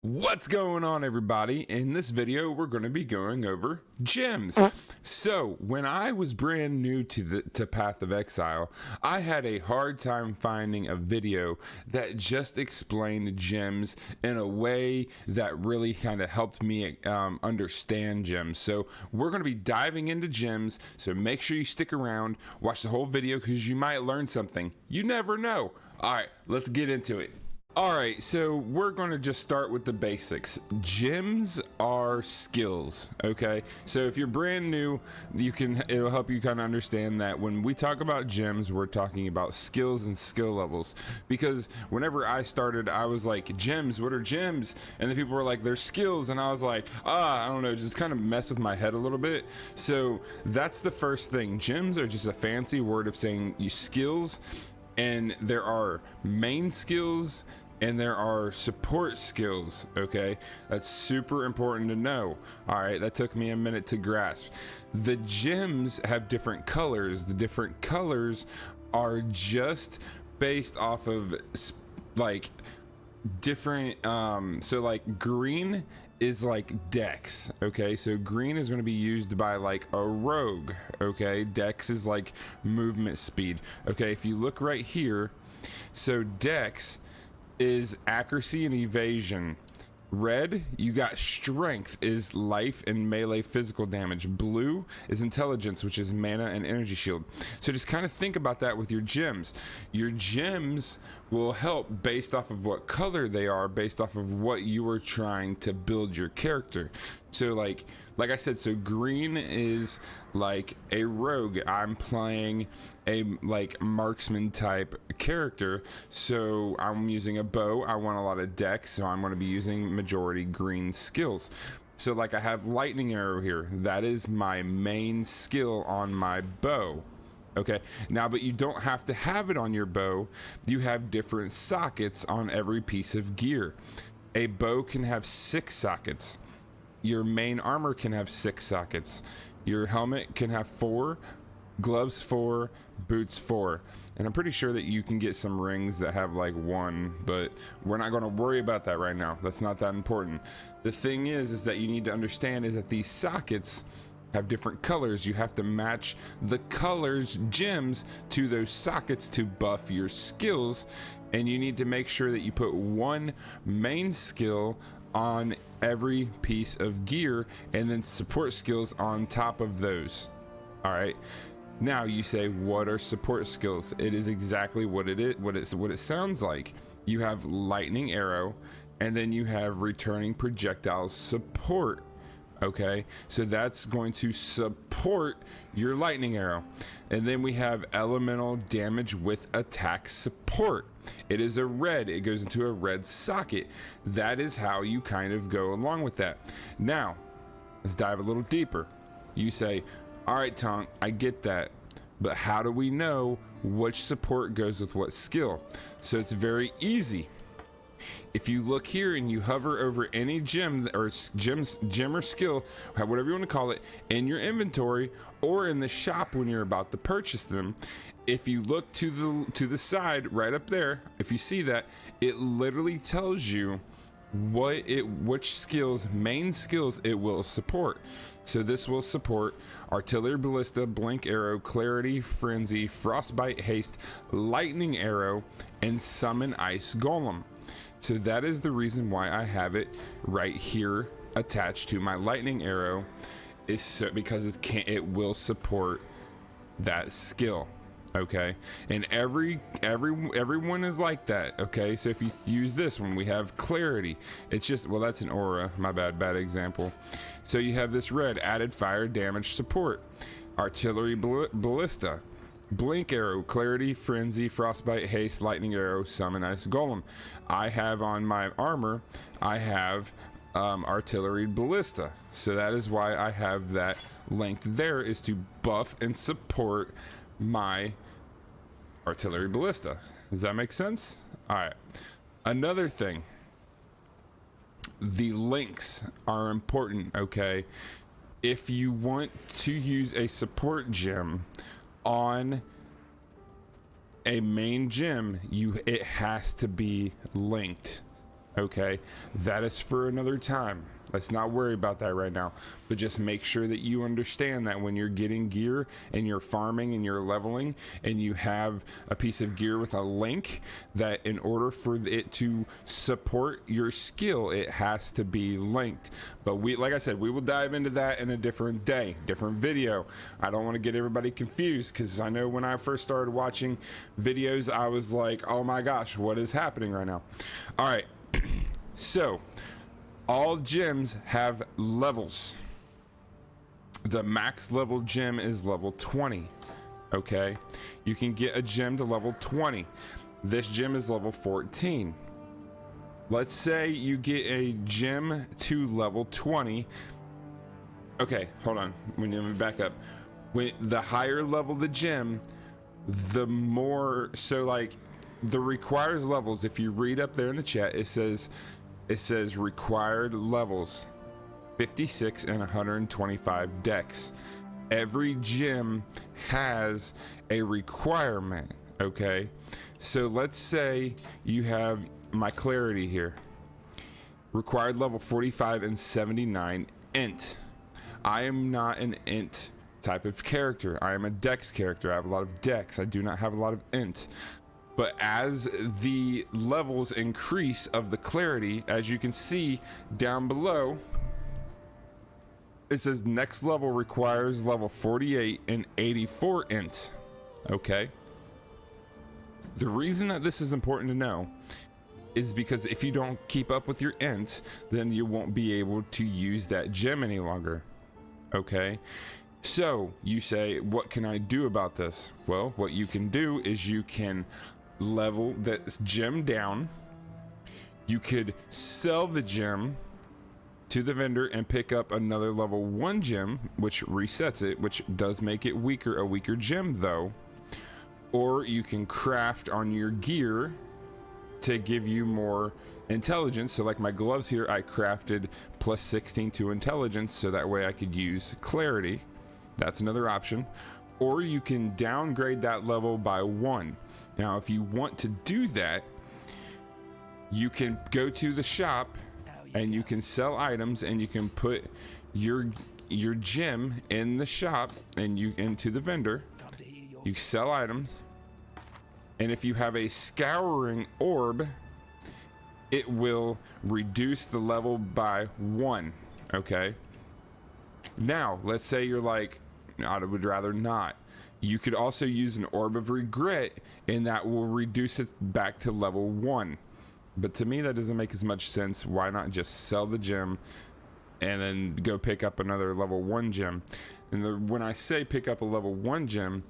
What's going on, everybody? In this video we're going to be going over gems. So when I was brand new to Path of Exile, I had a hard time finding a video that just explained gems in a way that really kind of helped me understand gems. So we're going to be diving into gems, so make sure you stick around, watch the whole video, because you might learn something. You never know. All right, let's get into it. Alright, so we're going to just start with the basics. Gems are skills, okay? So if you're brand new, it'll help you kind of understand that when we talk about gems, we're talking about skills and skill levels. Because whenever I started, I was like, gems, what are gems? And then people were like, they're skills. And I was like, I don't know, just kind of mess with my head a little bit. So that's the first thing. Gems are just a fancy word of saying you skills. And there are main skills and there are support skills, okay? That's super important to know. All right, that took me a minute to grasp. The gems have different colors. The different colors are just based off of like different, so like green is like dex, okay? So green is going to be used by like a rogue, okay? Dex is like movement speed, okay? If you look right here, so dex is accuracy and evasion. Red, you got strength, is life and melee physical damage. Blue is intelligence, which is mana and energy shield. So just kind of think about that with your gems. Your gems will help based off of what color they are, based off of what you are trying to build your character. So like I said, so green is like a rogue. I'm playing a like marksman type character, so I'm using a bow. I want a lot of dex, so I'm going to be using majority green skills. So like I have lightning arrow here. That is my main skill on my bow. Okay, now, but you don't have to have it on your bow. You have different sockets on every piece of gear. A bow can have 6 sockets. Your main armor can have 6 sockets. Your helmet can have 4, gloves 4, boots 4. And I'm pretty sure that you can get some rings that have like 1, but we're not going to worry about that right now. That's not that important. The thing is that you need to understand is that these sockets have different colors. You have to match the colors gems to those sockets to buff your skills, and you need to make sure that you put one main skill on every piece of gear and then support skills on top of those. All right, now you say, what are support skills? It is exactly what it is, what it sounds like. You have lightning arrow, and then you have returning projectile support. Okay, so that's going to support your lightning arrow. And then we have elemental damage with attack support. It is a red, it goes into a red socket. That is how you kind of go along with that. Now let's dive a little deeper. You say, all right, Tonk, I get that, but how do we know which support goes with what skill? So it's very easy. If you look here and you hover over any gem or gem or skill, whatever you want to call it, in your inventory or in the shop when you're about to purchase them, if you look to the side right up there, if you see that, it literally tells you which skills, main skills, it will support. So this will support artillery ballista, blink arrow, clarity, frenzy, frostbite, haste, lightning arrow, and summon ice golem. So that is the reason why I have it right here attached to my lightning arrow, is so because it will support that skill. Okay, and everyone is like that. Okay, so if you use this one, we have clarity. It's just, well, that's an aura, my bad example. So you have this red, added fire damage support, artillery ballista, blink arrow, clarity, frenzy, frostbite, haste, lightning arrow, summon ice golem. I have on my armor, I have artillery ballista, so that is why I have that linked there, is to buff and support my artillery ballista. Does that make sense? All right, another thing, the links are important. Okay, if you want to use a support gem on a main gem, it has to be linked. Okay, that is for another time. Let's not worry about that right now, but just make sure that you understand that when you're getting gear and you're farming and you're leveling and you have a piece of gear with a link, that in order for it to support your skill, it has to be linked. But like I said, we will dive into that in a different day, different video. I don't want to get everybody confused, because I know when I first started watching videos, I was like, oh my gosh, what is happening right now? All right. So all gems have levels. The max level gem is level 20. Okay, you can get a gem to level 20. This gem is level 14. Let's say you get a gem to level 20. Okay, hold on, let me back up. When the higher level the gem, the more, so like the requires levels, if you read up there in the chat, it says required levels 56 and 125 dex. Every gem has a requirement. Okay, so let's say you have my clarity here, required level 45 and 79 int. I am not an int type of character. I am a dex character. I have a lot of dex. I do not have a lot of int. But as the levels increase of the clarity, as you can see down below, it says next level requires level 48 and 84 int. Okay. The reason that this is important to know is because if you don't keep up with your int, then you won't be able to use that gem any longer. Okay. So you say, what can I do about this? Well, what you can do is you can level that gem down. You could sell the gem to the vendor and pick up another level 1 gem, which resets it, which does make it a weaker gem though. Or you can craft on your gear to give you more intelligence. So like my gloves here, I crafted plus 16 to intelligence, so that way I could use clarity. That's another option. Or you can downgrade that level by 1. Now, if you want to do that, you can go to the shop and you can sell items, and you can put your gem in the shop and into the vendor. You sell items, and if you have a scouring orb, it will reduce the level by 1. Okay. Now, let's say you're like, I would rather not. You could also use an orb of regret, and that will reduce it back to level 1. But to me, that doesn't make as much sense. Why not just sell the gem and then go pick up another level 1 gem? And when I say pick up a level 1 gem,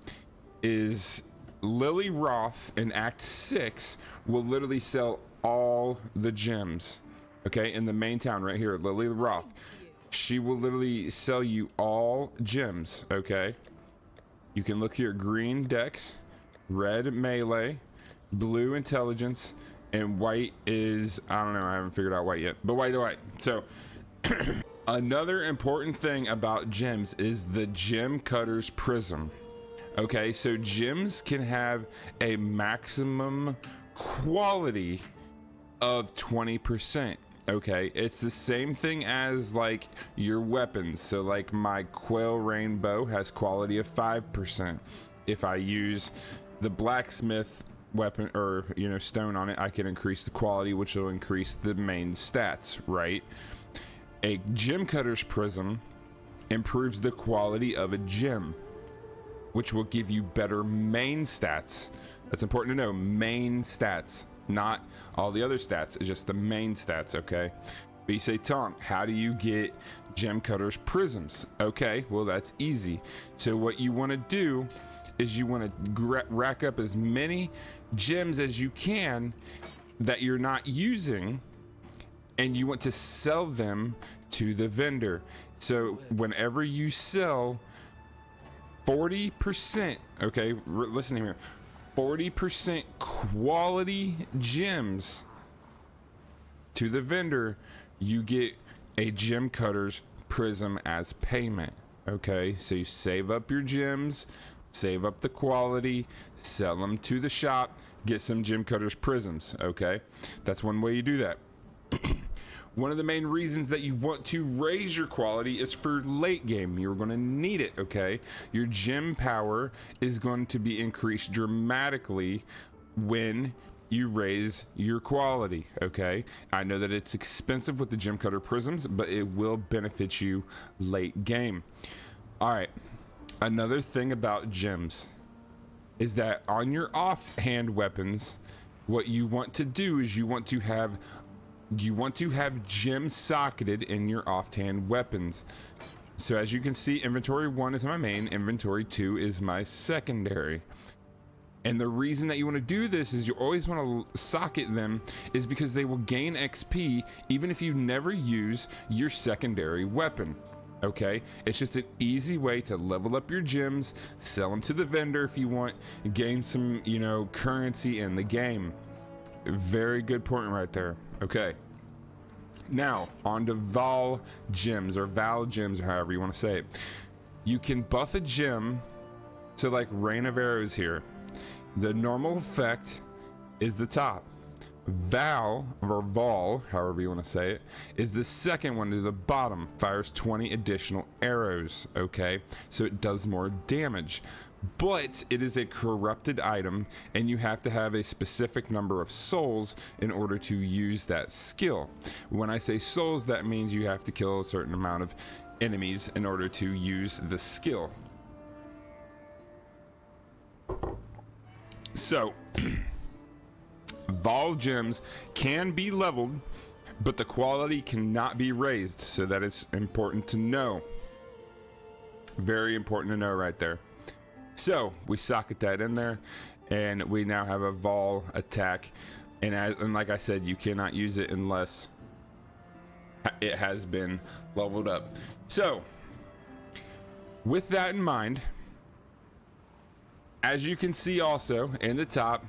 is Lily Roth in Act 6 will literally sell all the gems. Okay, in the main town right here, Lily Roth. She will literally sell you all gems. Okay, you can look here: green dex, red melee, blue intelligence, and white is, I don't know, I haven't figured out white yet, but white to white. So another important thing about gems is the gem cutter's prism. Okay, so gems can have a maximum quality of 20%. Okay, it's the same thing as like your weapons. So like my quail rainbow has quality of 5%. If I use the blacksmith weapon, or stone on it, I can increase the quality, which will increase the main stats, right? A gem cutter's prism improves the quality of a gem, which will give you better main stats. That's important to know. Main stats, not all the other stats. It's just the main stats. Okay, but you say, Tom, how do you get gem cutter's prisms? Okay, well, that's easy. So what you want to do is you want to rack up as many gems as you can that you're not using, and you want to sell them to the vendor. So whenever you sell 40%, okay, listen here, 40% quality gems to the vendor, you get a gem cutter's prism as payment. Okay, so you save up your gems, save up the quality, sell them to the shop, get some gem cutter's prisms. Okay, that's one way you do that. One of the main reasons that you want to raise your quality is for late game. You're going to need it, okay? Your gem power is going to be increased dramatically when you raise your quality, okay? I know that it's expensive with the gem cutter prisms, but it will benefit you late game. All right, another thing about gems is that on your offhand weapons, what you want to do is you want to have gems socketed in your offhand weapons. So as you can see, inventory 1 is my main, inventory 2 is my secondary. And the reason that you want to do this is you always want to socket them is because they will gain XP even if you never use your secondary weapon. Okay, it's just an easy way to level up your gems, sell them to the vendor if you want, gain some, you know, currency in the game. Very good point right there. Okay, now on to Val gems or however you want to say it. You can buff a gem to like Rain of Arrows here. The normal effect is the top. Val, or Vol, however you want to say it, is the second one to the bottom. Fires 20 additional arrows, okay? So it does more damage. But it is a corrupted item, and you have to have a specific number of souls in order to use that skill. When I say souls, that means you have to kill a certain amount of enemies in order to use the skill. So Vol gems can be leveled, but the quality cannot be raised, so that is important to know. Very important to know right there. So we socket that in there, and we now have a Vol attack, and like I said, you cannot use it unless it has been leveled up. So with that in mind, as you can see also in the top,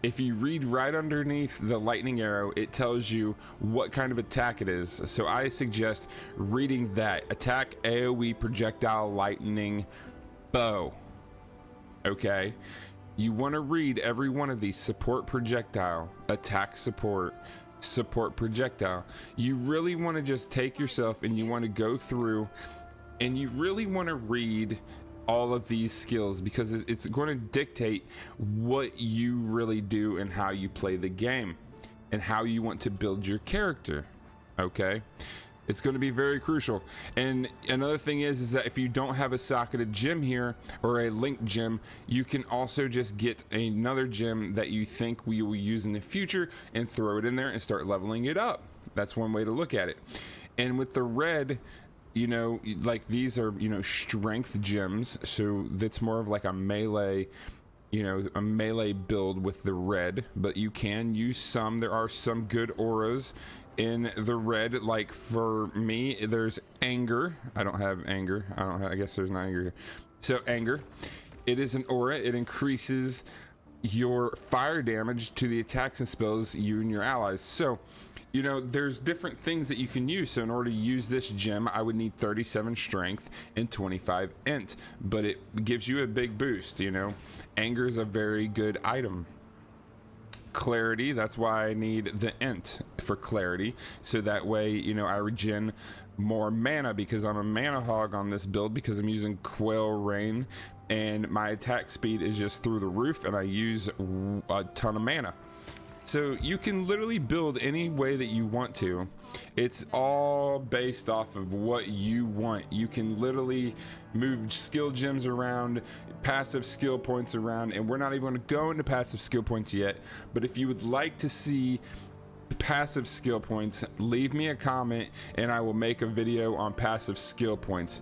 if you read right underneath the lightning arrow, it tells you what kind of attack it is. So I suggest reading that. Attack AoE projectile lightning bow. Okay, you want to read every one of these. Support projectile, attack support, support projectile. You really want to just take yourself and you want to go through and you really want to read all of these skills, because it's going to dictate what you really do and how you play the game and how you want to build your character. Okay, it's going to be very crucial. And another thing is that if you don't have a socketed gem here or a linked gem, you can also just get another gem that you think we will use in the future and throw it in there and start leveling it up. That's one way to look at it. And with the red, you know, like these are, you know, strength gems, so that's more of like a melee, you know, a melee build with the red, but you can use some. There are some good auras in the red. Like for me, there's anger. I don't have anger. I guess there's not anger here. So anger, it is an aura. It increases your fire damage to the attacks and spells you and your allies. So, you know, there's different things that you can use. So in order to use this gem, I would need 37 strength and 25 int, but it gives you a big boost. You know, anger is a very good item. Clarity, that's why I need the int for clarity, so that way, you know, I regen more mana, because I'm a mana hog on this build, because I'm using Quail Rain and my attack speed is just through the roof and I use a ton of mana. So you can literally build any way that you want to. It's all based off of what you want. You can literally move skill gems around, passive skill points around, and we're not even going to go into passive skill points yet. But if you would like to see passive skill points, leave me a comment and I will make a video on passive skill points.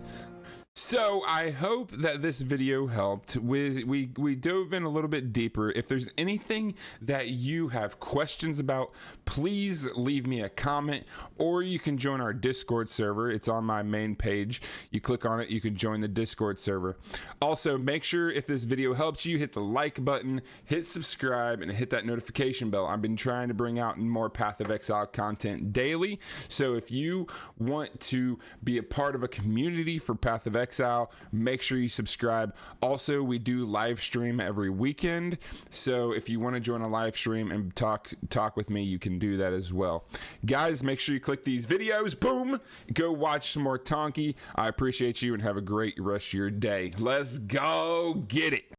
So I hope that this video helped. We dove in a little bit deeper. If there's anything that you have questions about, please leave me a comment, or you can join our Discord server. It's on my main page. You click on it, you can join the Discord server. Also, make sure if this video helped you, hit the like button, hit subscribe, and hit that notification bell. I've been trying to bring out more Path of Exile content daily. So if you want to be a part of a community for Path of Exile, Exile, make sure you subscribe. Also, we do live stream every weekend, so if you want to join a live stream and talk with me, you can do that as well. Guys, make sure you click these videos. Boom! Go watch some more Tonki. I appreciate you and have a great rest of your day. Let's go get it.